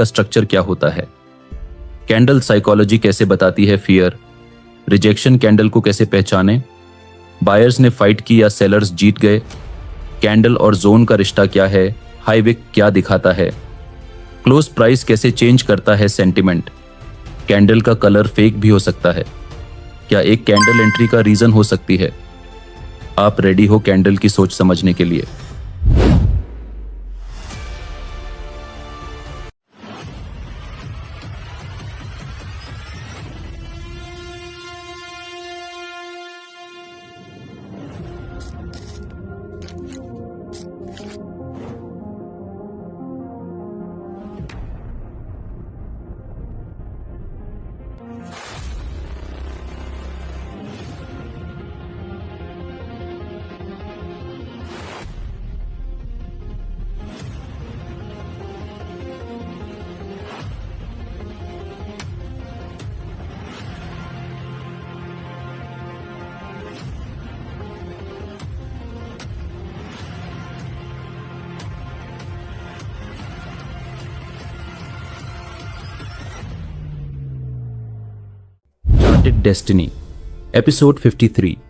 का स्ट्रक्चर क्या होता है, कैंडल साइकोलॉजी कैसे बताती है फियर, रिजेक्शन कैंडल को कैसे पहचाने, बायर्स ने फाइट की या सेलर्स जीत गए, कैंडल और जोन का रिश्ता क्या है, हाई विक क्या दिखाता है, क्लोज प्राइस कैसे चेंज करता है सेंटिमेंट, कैंडल का कलर फेक भी हो सकता है, क्या एक कैंडल एंट्री का रीजन हो सकती है। आप रेडी हो कैंडल की सोच समझने के लिए? Charted Destiny, Episode 53.